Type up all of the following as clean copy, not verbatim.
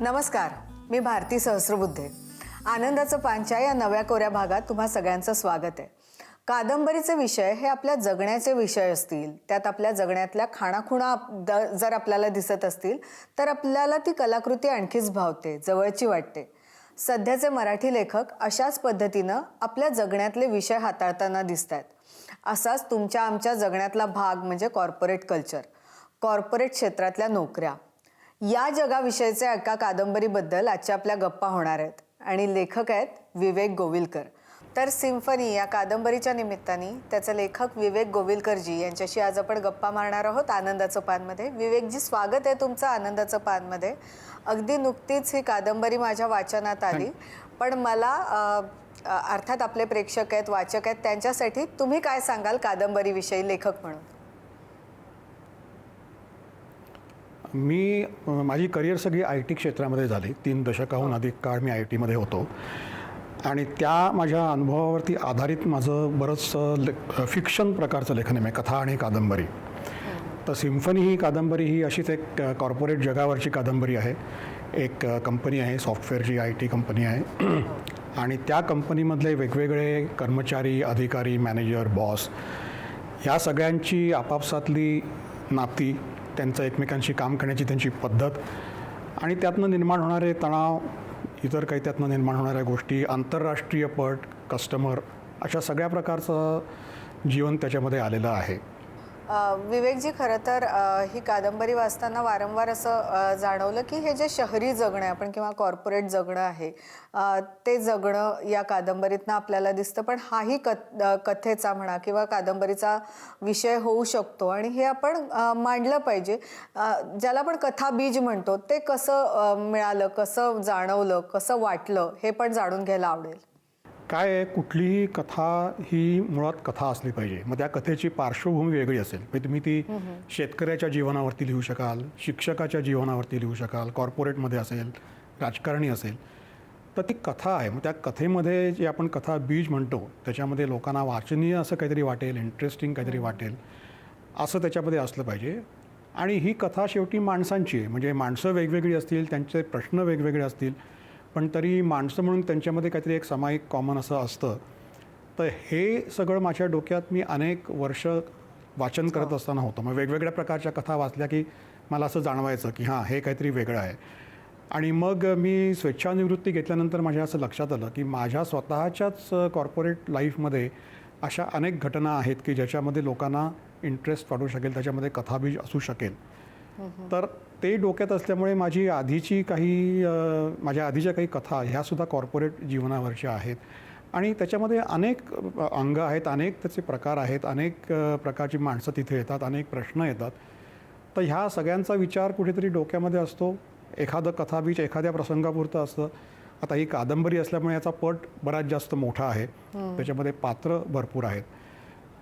नमस्कार, मी भारती सहस्रबुद्धे. आनंदाचं पांच्या या नव्या कोऱ्या भागात तुम्हा सगळ्यांचं स्वागत आहे. कादंबरीचे विषय हे आपल्या जगण्याचे विषय असतील, त्यात आपल्या जगण्यातल्या खाणाखुणा जर आपल्याला दिसत असतील तर आपल्याला ती कलाकृती आणखीच भावते, जवळची वाटते. सध्याचे मराठी लेखक अशाच पद्धतीनं आपल्या जगण्यातले विषय हाताळताना दिसत आहेत. असाच तुमच्या आमच्या जगण्यातला भाग म्हणजे कॉर्पोरेट कल्चर, कॉर्पोरेट क्षेत्रातल्या नोकऱ्या. या जगाविषयीचे एका कादंबरीबद्दल आजच्या आपल्या गप्पा होणार आहेत आणि लेखक आहेत विवेक गोविलकर. तर सिम्फनी या कादंबरीच्या निमित्ताने त्याचे लेखक विवेक गोविलकरजी यांच्याशी आज आपण गप्पा मारणार आहोत आनंदाचं पानमध्ये. विवेकजी, स्वागत आहे तुमचं आनंदाचं पानमध्ये. अगदी नुकतीच ही कादंबरी माझ्या वाचनात आली, पण मला अर्थात आपले प्रेक्षक आहेत, वाचक आहेत, त्यांच्यासाठी तुम्ही काय सांगाल कादंबरीविषयी लेखक म्हणून? माझी करिअर सगळी IT क्षेत्रामध्ये झाली. 3 दशकाहून अधिक काळ मी IT मध्ये होतो आणि त्या माझ्या अनुभवावरती आधारित माझं बरंच फिक्शन प्रकारचं लेखन आहे, कथा आणि कादंबरी. तर सिम्फनी ही कादंबरी ही अशीच एक कॉर्पोरेट जगावरची कादंबरी आहे. एक कंपनी आहे, सॉफ्टवेअरची IT कंपनी आहे आणि त्या कंपनीमधले वेगवेगळे कर्मचारी, अधिकारी, मॅनेजर, बॉस ह्या सगळ्यांची आपापसातली नाती, त्यांचं एकमेकांशी काम करण्याची त्यांची पद्धत आणि त्यातनं निर्माण होणारे तणाव, इतर काही त्यातनं निर्माण होणाऱ्या गोष्टी, आंतरराष्ट्रीय पट, कस्टमर, अशा सगळ्या प्रकारचं जीवन त्याच्यामध्ये आलेलं आहे. विवेकजी, खरं तर ही कादंबरी वाचताना वारंवार असं जाणवलं की हे जे शहरी जगणं आहे आपण किंवा कॉर्पोरेट जगणं आहे ते जगणं या कादंबरीतनं आपल्याला दिसतं, पण हाही कथेचा म्हणा किंवा कादंबरीचा विषय होऊ शकतो आणि हे आपण मांडलं पाहिजे. ज्याला आपण कथा बीज म्हणतो ते कसं मिळालं, कसं जाणवलं, कसं वाटलं, हे पण जाणून घ्यायला आवडेल. काय आहे, कुठलीही कथा ही मुळात कथा असली पाहिजे. मग त्या कथेची पार्श्वभूमी वेगळी असेल. म्हणजे तुम्ही ती शेतकऱ्याच्या जीवनावरती लिहू शकाल, शिक्षकाच्या जीवनावरती लिहू शकाल, कॉर्पोरेटमध्ये असेल, राजकारणी असेल, तर ती कथा आहे. मग त्या कथेमध्ये जे आपण कथा बीज म्हणतो त्याच्यामध्ये लोकांना वाचनीय असं काहीतरी वाटेल, इंटरेस्टिंग काहीतरी वाटेल, असं त्याच्यामध्ये असलं पाहिजे. आणि ही कथा शेवटी माणसांची आहे. म्हणजे माणसं वेगवेगळी असतील, त्यांचे प्रश्न वेगवेगळे असतील, पण तरी माणसं म्हणून त्यांच्यामध्ये काहीतरी एक सामायिक कॉमन असं असतं. तर हे सगळं माझ्या डोक्यात मी अनेक वर्ष वाचन करत असताना होतं. मग वेगवेगळ्या प्रकारच्या कथा वाचल्या की मला असं जाणवायचं की हां, हे काहीतरी वेगळं आहे. आणि मग मी स्वेच्छानिवृत्ती घेतल्यानंतर माझ्या असं लक्षात आलं की माझ्या स्वतःच्याच कॉर्पोरेट लाईफमध्ये अशा अनेक घटना आहेत की ज्याच्यामध्ये लोकांना इंटरेस्ट वाटू शकेल, त्याच्यामध्ये कथाबीज असू शकेल. तर ते डोक्यात असल्यामुळे माझ्या आधीच्या काही कथा ह्यासुद्धा कॉर्पोरेट जीवनावरच्या आहेत आणि त्याच्यामध्ये अनेक अंग आहेत, अनेक त्याचे प्रकार आहेत, अनेक प्रकारची माणसं तिथे येतात, अनेक प्रश्न येतात. तर ह्या सगळ्यांचा विचार कुठेतरी डोक्यामध्ये असतो. एखादं कथाबीज एखाद्या प्रसंगापुरतं असतं. आता ही कादंबरी असल्यामुळे याचा पट बराच जास्त मोठा आहे, त्याच्यामध्ये पात्र भरपूर आहेत.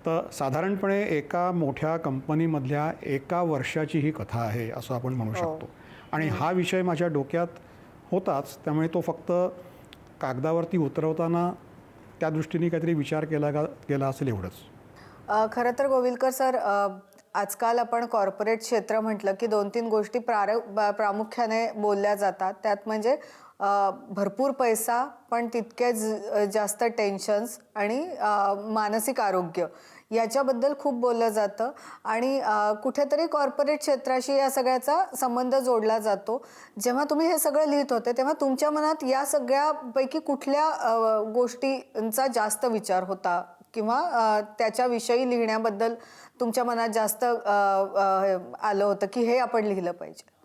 तर साधारणपणे एका मोठ्या कंपनीमधल्या एका वर्षाची ही कथा आहे असं आपण म्हणू शकतो. आणि हा विषय माझ्या डोक्यात होताच, त्यामुळे तो फक्त कागदावरती उतरवताना त्या दृष्टीने काहीतरी विचार केला असेल एवढंच. खरं तर गोविलकर सर, आजकाल आपण कॉर्पोरेट क्षेत्र म्हटलं की 2-3 गोष्टी प्रामुख्याने बोलल्या जातात. त्यात म्हणजे भरपूर पैसा, पण तितकेच जास्त टेन्शन्स आणि मानसिक आरोग्य याच्याबद्दल खूप बोललं जातं आणि कुठेतरी कॉर्पोरेट क्षेत्राशी या सगळ्याचा संबंध जोडला जातो. जेव्हा तुम्ही हे सगळं लिहित होते तेव्हा तुमच्या मनात या सगळ्यापैकी कुठल्या गोष्टींचा जास्त विचार होता किंवा त्याच्याविषयी लिहिण्याबद्दल तुमच्या मनात जास्त आलं होतं की हे आपण लिहिलं पाहिजे?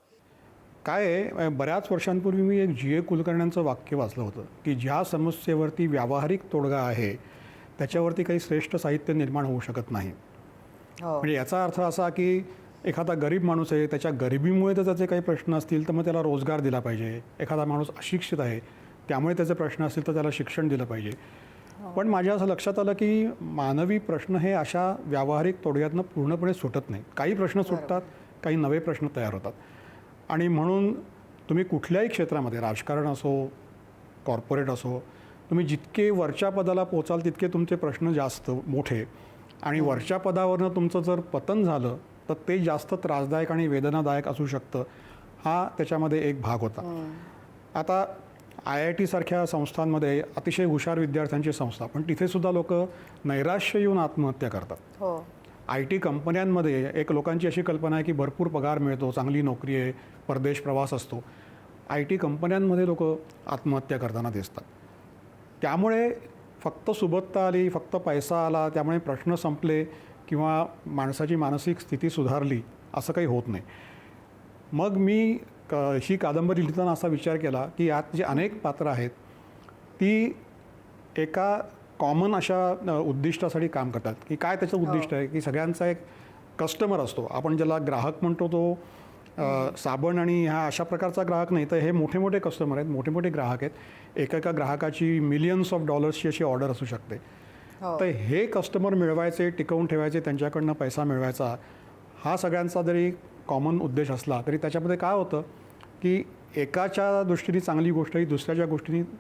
काय आहे, बऱ्याच वर्षांपूर्वी मी एक G.A. कुलकर्ण्यांचं वाक्य वाचलं होतं की ज्या समस्येवरती व्यावहारिक तोडगा आहे त्याच्यावरती काही श्रेष्ठ साहित्य निर्माण होऊ शकत नाही. म्हणजे याचा अर्थ असा की एखादा गरीब माणूस आहे, त्याच्या गरिबीमुळे जर त्याचे काही प्रश्न असतील तर मग त्याला रोजगार दिला पाहिजे. एखादा माणूस अशिक्षित आहे, त्यामुळे त्याचे प्रश्न असतील तर त्याला शिक्षण दिलं पाहिजे. पण माझ्या असं लक्षात आलं की मानवी प्रश्न हे अशा व्यावहारिक तोडग्यातनं पूर्णपणे सुटत नाहीत. काही प्रश्न सुटतात, काही नवे प्रश्न तयार होतात. आणि म्हणून तुम्ही कुठल्याही क्षेत्रामध्ये, राजकारण असो, कॉर्पोरेट असो, तुम्ही जितके वरच्या पदाला पोचाल तितके तुमचे प्रश्न जास्त मोठे आणि वरच्या पदावरनं तुमचं जर पतन झालं तर ते जास्त त्रासदायक आणि वेदनादायक असू शकतं. हा त्याच्यामध्ये एक भाग होता. आता IIT सारख्या संस्थांमध्ये अतिशय हुशार विद्यार्थ्यांची संस्था, पण तिथे सुद्धा लोक नैराश्य येऊन आत्महत्या करतात. हो. IT कंपन्यांमध्ये एक लोकांची अशी कल्पना आहे की भरपूर पगार मिळतो, चांगली नोकरी आहे, परदेश प्रवास असतो. IT कंपन्यांमध्ये लोक आत्महत्या करताना दिसतात. त्यामुळे फक्त सुबत्ता आली, फक्त पैसा आला, त्यामुळे प्रश्न संपले किंवा माणसाची मानसिक स्थिती सुधारली असं काही होत नाही. मग मी ही कादंबरी लिहिताना असा विचार केला की यात जी अनेक पात्रं आहेत ती एका कॉमन अशा उद्दिष्टासाठी काम करतात. की काय त्याचं उद्दिष्ट आहे की सगळ्यांचा एक कस्टमर असतो, आपण ज्याला ग्राहक म्हणतो तो साबण आणि ह्या अशा प्रकारचा ग्राहक नाही, तर हे मोठे मोठे कस्टमर आहेत, मोठे मोठे ग्राहक आहेत. एका ग्राहकाची मिलियन्स ऑफ डॉलर्सची अशी ऑर्डर असू शकते. तर हे कस्टमर मिळवायचे, टिकवून ठेवायचे, त्यांच्याकडनं पैसा मिळवायचा, हा सगळ्यांचा जरी कॉमन उद्देश असला तरी त्याच्यामध्ये काय होतं की एकाच्या दृष्टीने चांगली गोष्ट ही दुसऱ्याच्या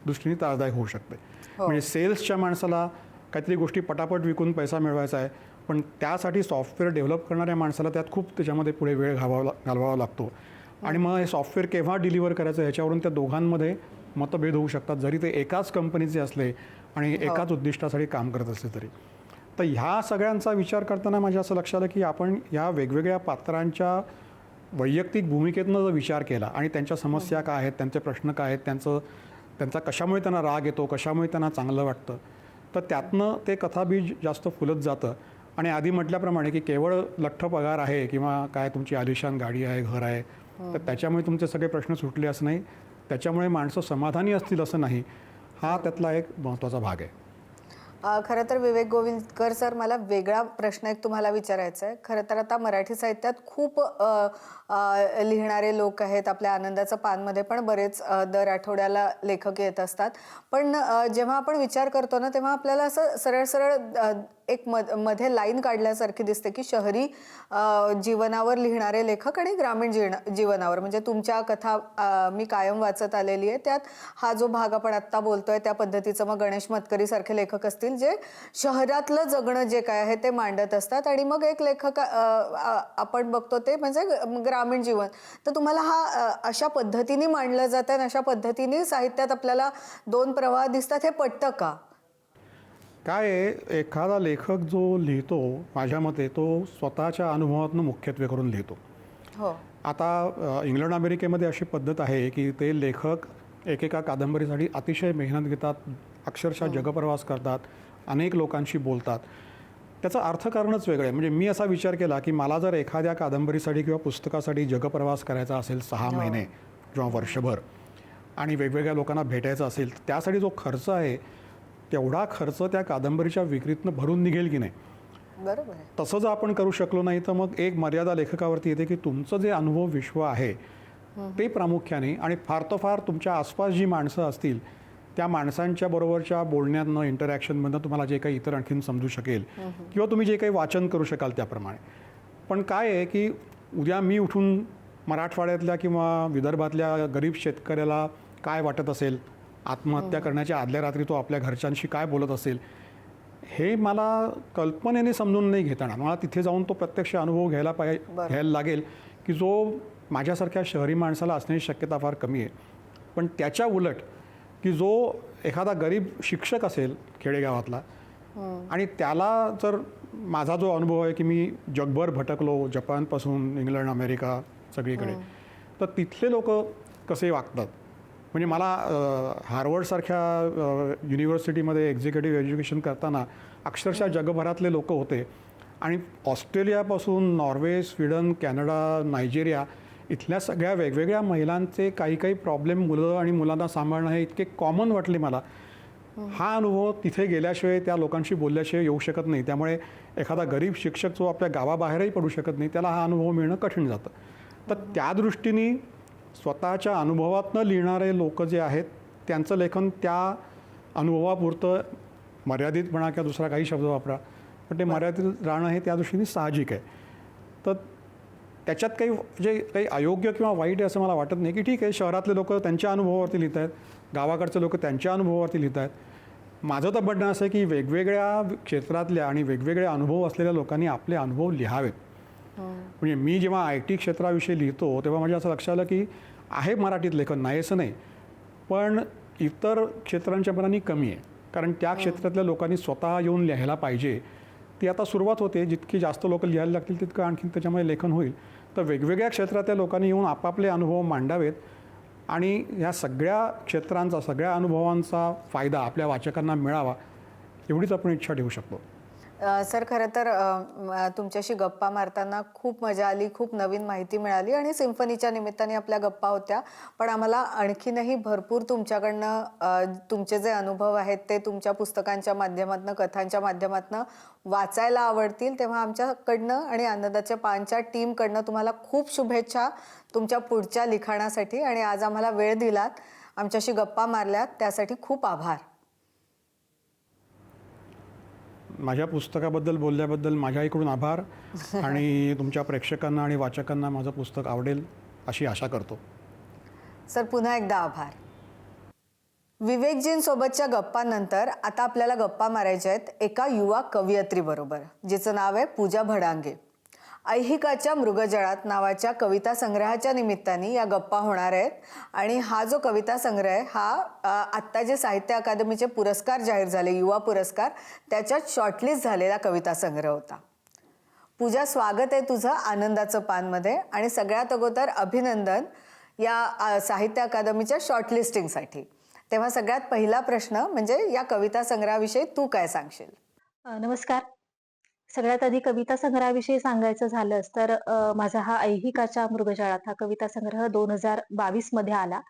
दृष्टीने त्रासदायक होऊ शकते. म्हणजे सेल्सच्या माणसाला काहीतरी गोष्टी पटापट विकून पैसा मिळवायचा आहे, पण त्यासाठी सॉफ्टवेअर डेव्हलप करणाऱ्या माणसाला त्यात खूप त्याच्यामध्ये पुढे वेळ घालवावा लागतो. आणि मग हे सॉफ्टवेअर केव्हा डिलिव्हर करायचं ह्याच्यावरून त्या दोघांमध्ये मतभेद होऊ शकतात, जरी ते एकाच कंपनीचे असले आणि एकाच उद्दिष्टासाठी काम करत असले तरी. तर ह्या सगळ्यांचा विचार करताना माझ्या असं लक्षात आलं की आपण ह्या वेगवेगळ्या पात्रांच्या वैयक्तिक भूमिकेतनं जर विचार केला आणि त्यांच्या समस्या काय आहेत, त्यांचे प्रश्न काय आहेत, त्यांचा कशामुळे त्यांना राग येतो, कशामुळे त्यांना चांगलं वाटतं, तर त्यातनं ते कथाबीज जास्त फुलत जातं. आणि आधी म्हटल्याप्रमाणे की केवळ लठ्ठ पगार आहे किंवा काय तुमची आलिशान गाडी आहे, घर आहे, तर त्याच्यामुळे तुमचे सगळे प्रश्न सुटले असं नाही, त्याच्यामुळे माणसं समाधानी असतील असं नाही. हा त्यातला एक महत्त्वाचा भाग आहे. खरं तर विवेक गोविंदकर सर, मला वेगळा प्रश्न एक तुम्हाला विचारायचा आहे. खरं तर आता मराठी साहित्यात खूप लिहिणारे लोक आहेत. आपल्या आनंदाचं पानमध्ये पण बरेच दर आठवड्याला लेखक येत असतात. पण जेव्हा आपण विचार करतो ना, तेव्हा आपल्याला असं सरळ सरळ एक मध्ये लाईन काढल्यासारखी दिसते की शहरी जीवनावर लिहिणारे लेखक आणि ग्रामीण जीवनावर. म्हणजे तुमच्या कथा मी कायम वाचत आलेली आहे, त्यात हा जो भाग आपण आत्ता बोलतोय त्या पद्धतीचं, मग गणेश मतकरी सारखे लेखक असतील जे शहरातलं जगणं जे काय आहे ते मांडत असतात. आणि मग एक लेखक आपण बघतो ते म्हणजे ग्रामीण जीवन. तर तुम्हाला हा अशा पद्धतीने मांडलं जातं आणि अशा पद्धतीने साहित्यात आपल्याला दोन प्रवाह दिसतात, हे पटतं का? काय आहे, एखादा लेखक जो लिहितो माझ्या मते तो स्वतःच्या अनुभवातून मुख्यत्वे करून लिहितो. हो. आता इंग्लंड अमेरिकेमध्ये अशी पद्धत आहे की ते लेखक एकेका कादंबरीसाठी अतिशय मेहनत घेतात, अक्षरशः जगप्रवास करतात, अनेक लोकांशी बोलतात. त्याचं अर्थकारणच वेगळं आहे. म्हणजे मी असा विचार केला की मला जर एखाद्या कादंबरीसाठी किंवा पुस्तकासाठी जगप्रवास करायचा असेल 6 महिने किंवा वर्षभर आणि वेगवेगळ्या लोकांना भेटायचं असेल, तर त्यासाठी जो खर्च आहे तेवढा खर्च त्या कादंबरीच्या विक्रीतनं भरून निघेल की नाही. बरोबर आहे. तसं जर आपण करू शकलो नाही तर मग एक मर्यादा लेखकावरती येते की तुमचं जे अनुभव विश्व आहे ते प्रामुख्याने आणि फार तर फार तुमच्या आसपास जी माणसं असतील त्या माणसांच्या बरोबरच्या बोलण्यातनं, इंटरॅक्शनमधनं तुम्हाला जे काही इतर आणखीन समजू शकेल किंवा तुम्ही जे काही वाचन करू शकाल त्याप्रमाणे. पण काय आहे की उद्या मी उठून मराठवाड्यातल्या किंवा विदर्भातल्या गरीब शेतकऱ्याला काय वाटत असेल, आत्महत्या करण्याच्या आदल्या रात्री तो आपल्या घरच्यांशी काय बोलत असेल, हे मला कल्पनेने समजून नाही घेता येणार. मला तिथे जाऊन तो प्रत्यक्ष अनुभव घ्यायला लागेल की जो माझ्यासारख्या शहरी माणसाला असण्याची शक्यता फार कमी आहे. पण त्याच्या उलट की जो एखादा गरीब शिक्षक असेल खेडेगावातला आणि त्याला जर माझा जो अनुभव आहे की मी जगभर भटकलो, जपानपासून इंग्लंड, अमेरिका सगळीकडे, तर तिथले लोक कसे वागतात. म्हणजे मला हार्वर्डसारख्या युनिव्हर्सिटीमध्ये एक्झिक्युटिव्ह एज्युकेशन करताना अक्षरशः जगभरातले लोक होते आणि ऑस्ट्रेलियापासून नॉर्वे, स्वीडन, कॅनडा, नायजेरिया इथल्या सगळ्या वेगवेगळ्या महिलांचे काही काही प्रॉब्लेम मुलं आणि मुलांना सांभाळणं हे इतके कॉमन वाटले मला. हा अनुभव तिथे गेल्याशिवाय, त्या लोकांशी बोलल्याशिवाय येऊ शकत नाही. त्यामुळे एखादा गरीब शिक्षक जो आपल्या गावाबाहेरही पडू शकत नाही त्याला हा अनुभव मिळणं कठीण जातं. तर त्या दृष्टीने स्वतःच्या अनुभवातनं लिहिणारे लोक जे आहेत त्यांचं लेखन त्या अनुभवापुरतं मर्यादित म्हणा किंवा दुसरा काही शब्द वापरा, पण ते मर्यादित राहणं हे त्या दृष्टीने साहजिक आहे. तर त्याच्यात काही म्हणजे काही अयोग्य किंवा वाईट आहे असं मला वाटत नाही. की ठीक आहे, शहरातले लोक त्यांच्या अनुभवावरती लिहित आहेत, गावाकडचे लोक त्यांच्या अनुभवावरती लिहित आहेत. माझं तर म्हणणं असं आहे की वेगवेगळ्या क्षेत्रातल्या आणि वेगवेगळे अनुभव असलेल्या लोकांनी आपले अनुभव लिहावेत. म्हणजे मी जेव्हा IT क्षेत्राविषयी लिहितो तेव्हा माझ्या असं लक्षात आलं की आहे मराठीत लेखन, नाही असं नाही, पण इतर क्षेत्रांच्या मनाने कमी आहे. कारण त्या क्षेत्रातल्या लोकांनी स्वतः येऊन लिहायला पाहिजे. ती आता सुरुवात होते. जितकी जास्त लोकं लिहायला लागतील तितकं आणखीन त्याच्यामध्ये लेखन होईल. तर वेगवेगळ्या क्षेत्रातल्या लोकांनी येऊन आपापले अनुभव मांडावेत आणि ह्या सगळ्या क्षेत्रांचा, सगळ्या अनुभवांचा फायदा आपल्या वाचकांना मिळावा, एवढीच आपण इच्छा ठेवू शकतो. सर खरं तर तुमच्याशी गप्पा मारताना खूप मजा आली, खूप नवीन माहिती मिळाली आणि सिम्फनीच्या निमित्ताने आपल्या गप्पा होत्या. पण आम्हाला आणखीनही भरपूर तुमच्याकडनं तुमचे जे अनुभव आहेत ते तुमच्या पुस्तकांच्या माध्यमातून, कथांच्या माध्यमातून वाचायला आवडतील. तेव्हा आमच्याकडनं आणि आनंदाच्या पानच्या टीमकडनं तुम्हाला खूप शुभेच्छा तुमच्या पुढच्या लिखाणासाठी. आणि आज आम्हाला वेळ दिलात, आमच्याशी गप्पा मारल्यात, त्यासाठी खूप आभार. माझ्या पुस्तकाबद्दल बोलल्याबद्दल माझ्या इकडून आभार आणि तुमच्या प्रेक्षकांना आणि वाचकांना माझं पुस्तक आवडेल अशी आशा करतो. सर पुन्हा एकदा आभार. विवेकजींसोबतच्या गप्पांनंतर आता आपल्याला गप्पा मारायच्या आहेत एका युवा कवयित्रीबरोबर, जिचं नाव आहे पूजा भडांगे. ऐहिकाच्या मृगजळात नावाच्या कविता संग्रहाच्या निमित्ताने या गप्पा होणार आहेत. आणि हा जो कविता संग्रह आहे हा आत्ता जे साहित्य अकादमीचे पुरस्कार जाहीर झाले, युवा पुरस्कार, त्याच्यात शॉर्टलिस्ट झालेला कविता संग्रह होता. पूजा, स्वागत आहे तुझं आनंदाचं पानमध्ये. आणि सगळ्यात अगोदर अभिनंदन या साहित्य अकादमीच्या शॉर्टलिस्टिंगसाठी. तेव्हा सगळ्यात पहिला प्रश्न म्हणजे या कविता संग्रहाविषयी तू काय सांगशील? नमस्कार. सगळ्यात आधी कविता संग्रहाविषयी सांगायचं झालंच तर माझा हा ऐहिकाच्या मृगजळात हा कविता संग्रह 2022 मध्ये आला.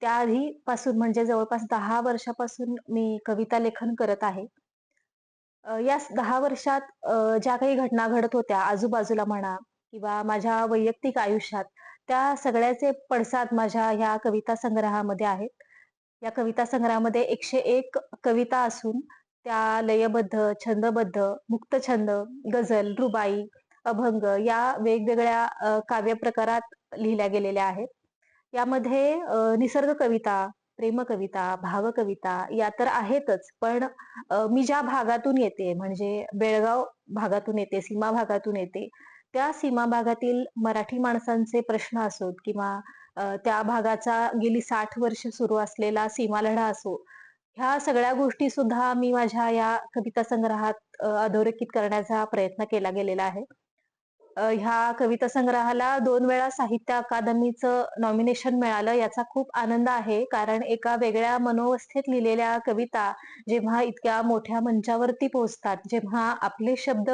त्याआधीपासून म्हणजे जवळपास 10 वर्षापासून मी कविता लेखन करत आहे. या 10 वर्षात ज्या काही घटना घडत होत्या आजूबाजूला म्हणा किंवा माझ्या वैयक्तिक आयुष्यात, त्या सगळ्याचे पडसाद माझ्या ह्या कविता संग्रहामध्ये आहेत. या कविता संग्रहामध्ये 101 कविता असून त्या लयबद्ध, छंदबद्ध, मुक्तछंद, गझल, रुबाई, अभंग या वेगवेगळ्या काव्य प्रकारात लिहिल्या गेलेल्या आहेत. यामध्ये निसर्ग कविता, प्रेम कविता, भावकविता या तर आहेतच, पण मी ज्या भागातून येते म्हणजे बेळगाव भागातून येते, सीमा भागातून येते, त्या सीमा भागातील मराठी माणसांचे प्रश्न असोत किंवा त्या भागाचा गेली 60 वर्ष सुरू असलेला सीमालढा असो, ह्या सगळ्या गोष्टी सुद्धा मी माझ्या या कविता संग्रहात अधोरेखित करण्याचा प्रयत्न केला गेलेला आहे. ह्या कविता संग्रहाला 2 वेळा साहित्य अकादमीचं नॉमिनेशन मिळालं, याचा खूप आनंद आहे. कारण एका वेगळ्या मनोवस्थेत लिहिलेल्या कविता जेव्हा इतक्या मोठ्या मंचावरती पोहोचतात, जेव्हा आपले शब्द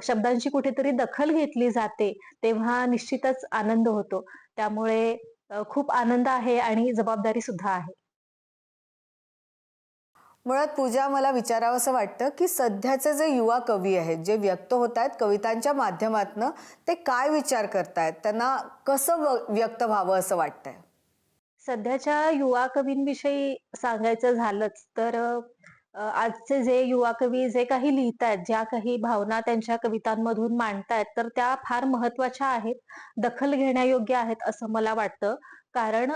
शब्दांची कुठेतरी दखल घेतली जाते, तेव्हा निश्चितच आनंद होतो. त्यामुळे खूप आनंद आहे आणि जबाबदारी सुद्धा आहे. मुळात पूजा, मला विचारावंसं वाटतं की सध्याचे जे युवा कवी आहेत, जे व्यक्त होत आहेत कवितांच्या माध्यमातनं, ते काय विचार करतायत, त्यांना कसं व्यक्त व्हावं असं वाटतंय? सध्याच्या युवा कवींविषयी सांगायचं झालंच तर आजचे जे युवा कवी जे काही लिहितायत, ज्या काही भावना त्यांच्या कवितांमधून मांडतायत, तर त्या फार महत्त्वाच्या आहेत, दखल घेण्यायोग्य आहेत असं मला वाटतं. कारण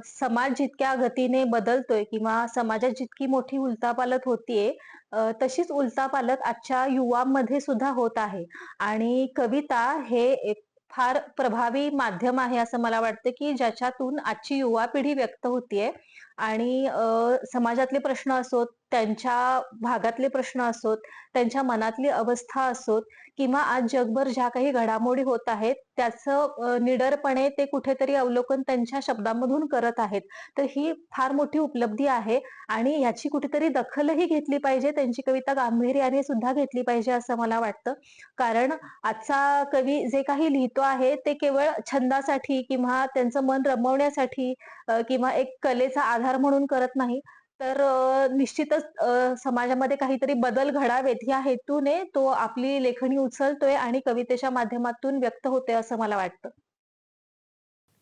समाज जितक्या गतीने बदलतोय किंवा समाजात जितकी मोठी उलथापालथ होतीये, तशीच उलथापालथ आजच्या युवांमध्ये सुद्धा होत आहे. आणि कविता हे एक फार प्रभावी माध्यम आहे असं मला वाटतं, की ज्याच्यातून आजची युवा पिढी व्यक्त होतीये आणि समाजातले प्रश्न असोत, त्यांच्या भागातले प्रश्न असोत, त्यांच्या मनातली अवस्था असोत किंवा आज जगभर ज्या काही घडामोडी होत आहेत, त्याचं निडरपणे ते कुठेतरी अवलोकन त्यांच्या शब्दांमधून करत आहेत. तर ही फार मोठी उपलब्धी आहे आणि ह्याची कुठेतरी दखलही घेतली पाहिजे. त्यांची कविता गांभीर्याने सुद्धा घेतली पाहिजे असं मला वाटतं. कारण आजचा कवी जे काही लिहितो आहे, ते केवळ छंदासाठी किंवा त्यांचं मन रमवण्यासाठी किंवा एक कलेचा आधार म्हणून करत नाही. तर निश्चितच समाजामध्ये काहीतरी बदल घडावेत ह्या हेतूने तो आपली लेखणी उचलतोय आणि कवितेच्या माध्यमातून व्यक्त होतोय असं मला वाटतं.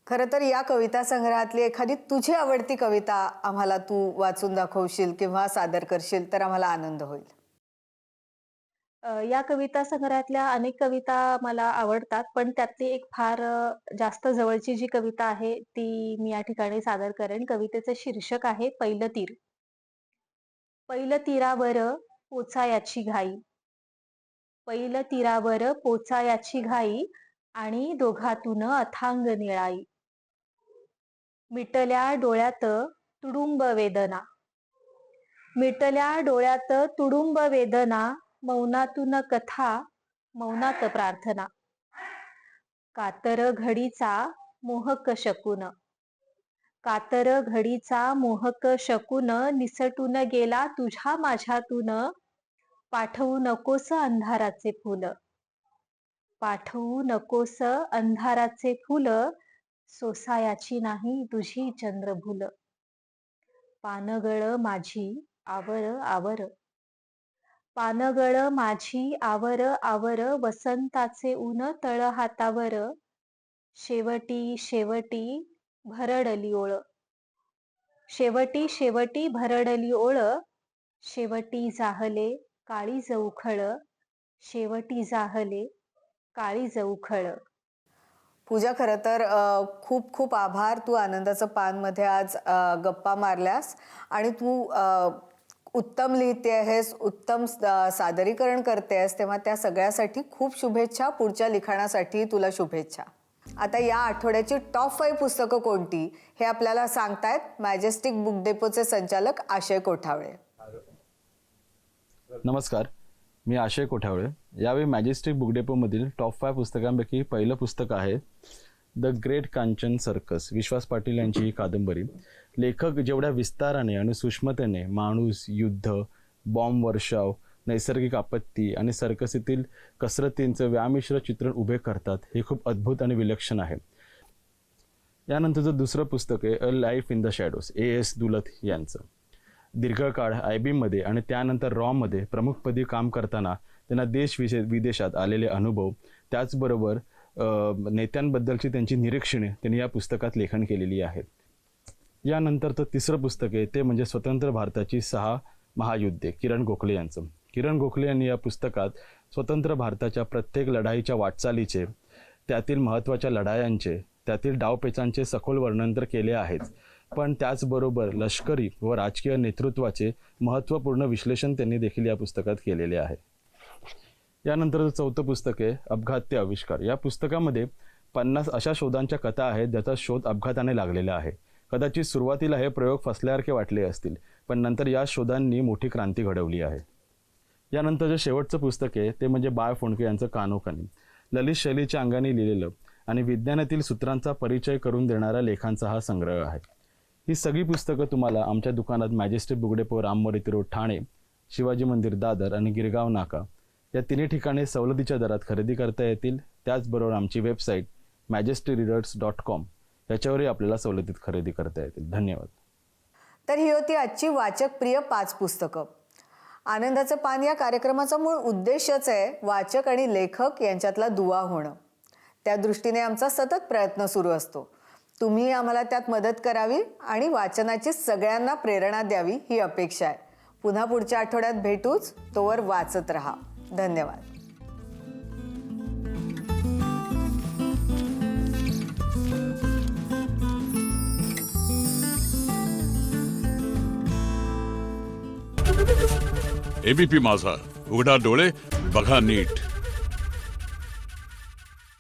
खरं तर या कविता संग्रहातली एखादी तुझी आवडती कविता आम्हाला तू वाचून दाखवशील किंवा सादर करशील तर आम्हाला आनंद होईल. या कविता संग्रहातल्या अनेक कविता मला आवडतात, पण त्यातली एक फार जास्त जवळची जी कविता आहे, ती मी या ठिकाणी सादर करेन. कवितेचं शीर्षक आहे "पहिलं तीर". "पहिलं तीरावर पोचायाची घाई, पैल तीरावर पोचायाची घाई आणि दोघातून अथांग निळाई. मिटल्या डोळ्यात तुडुंब वेदना, मिटल्या डोळ्यात तुडुंब वेदना, मौनातून कथा मौनात प्रार्थना. कातर घडीचा मोहक शकून, कातर घडीचा मोहक शकून, निसटून गेला तुझ्या माझ्यातून. पाठवू नकोस अंधाराचे फुल, पाठवू नकोस अंधाराचे फुल, सोसायाची नाही तुझी चंद्रभूल. पानगळ माझी आवर आवर, पानगळ माझी आवर आवर, वसंताचे ऊन तळ हातावर. शेवटी शेवटी भरडली ओळ, शेवटी शेवटी भरडली ओळ, शेवटी जाहले काळीज उखळ, शेवटी जाहले काळीज उखळ. पूजा, खरं तर खूप खूप आभार. तू आनंदाचं पानमध्ये आज गप्पा मारल्यास आणि तू उत्तम लिहिते आहेस, उत्तम सादरीकरण करते आहेस, तेव्हा त्या सगळ्यासाठी खूप शुभेच्छा. पुढच्या लिखाणासाठी तुला शुभेच्छा. आता या आठवड्याची टॉप 5 पुस्तकं कोणती हे आपल्याला सांगतायत मॅजेस्टिक बुक डेपोचे संचालक आशय कोठावळे. नमस्कार, मी आशय कोठावळे. यावेळी मॅजेस्टिक बुक डेपोमधील टॉप 5 पुस्तकांपैकी पहिलं पुस्तक आहे द ग्रेट कांचन सर्कस, विश्वास पाटील यांची ही कादंबरी. लेखक जेवढ्या विस्ताराने आणि सूक्ष्मतेने माणूस, युद्ध, बॉम्ब वर्षाव, नैसर्गिक आपत्ती आणि सर्कसीतील कसरतींचं व्यामिश्र चित्रण उभे करतात, हे खूप अद्भुत आणि विलक्षण आहे. यानंतरचं दुसरं पुस्तक आहे a life in the shadows, A.S. Dulat यांचं. दीर्घकाळ IBMमध्ये आणि त्यानंतर रॉमध्ये प्रमुखपदी काम करताना त्यांना विदेशात आलेले अनुभव, त्याचबरोबर नेत्यांबद्दलची त्यांची निरीक्षणे त्यांनी या पुस्तकात लेखन केलेली आहेत. यानंतरचं तिसरं पुस्तक आहे ते म्हणजे स्वतंत्र भारताची 6 महायुद्धे, किरण गोखले यांचं. किरण गोखले यांनी या पुस्तकात स्वतंत्र भारताच्या प्रत्येक लढाईच्या वाटचालीचे, त्यातील महत्त्वाच्या लढायांचे, त्यातील डावपेचांचे सखोल वर्णन तर केले आहेच, पण त्याचबरोबर लष्करी व राजकीय नेतृत्वाचे महत्त्वपूर्ण विश्लेषण त्यांनी देखील या पुस्तकात केलेले आहे. यानंतरचं चौथं पुस्तक आहे अपघात ते आविष्कार. या पुस्तकामध्ये 50 अशा शोधांच्या कथा आहेत ज्याचा शोध अपघाताने लागलेला आहे. कदाचित सुरुवातीला हे प्रयोग फसल्यासारखे वाटले असतील, पण नंतर या शोधांनी मोठी क्रांती घडवली आहे. यानंतर जे शेवटचं पुस्तक आहे ते म्हणजे बाळ फोंडके यांचं कानोकानी, ललित शैलीच्या अंगाने लिहिलेलं आणि विज्ञानातील सूत्रांचा परिचय करून देणाऱ्या लेखांचा हा संग्रह आहे. ही सगळी पुस्तकं तुम्हाला आमच्या दुकानात majestic book depot, Rammori road, Thane, Shivaji Mandir, Dadar आणि गिरगाव नाका या तिन्ही ठिकाणी सवलतीच्या दरात खरेदी करता येतील. त्याचबरोबर आमची वेबसाईट majestyreaders.com याच्यावरही आपल्याला सवलतीत खरेदी करता येतील. धन्यवाद. तर ही होती आजची वाचक प्रिय 5 पुस्तकं. आनंदाचं पान या कार्यक्रमाचा मूळ उद्देशच आहे वाचक आणि लेखक यांच्यातला दुवा होणं. त्या दृष्टीने आमचा सतत प्रयत्न सुरू असतो. तुम्ही आम्हाला त्यात मदत करावी आणि वाचनाची सगळ्यांना प्रेरणा द्यावी ही अपेक्षा आहे. पुन्हा पुढच्या आठवड्यात भेटूच. तोवर वाचत रहा. धन्यवाद. ABP माझा, उघडा डोळे बघा नीट.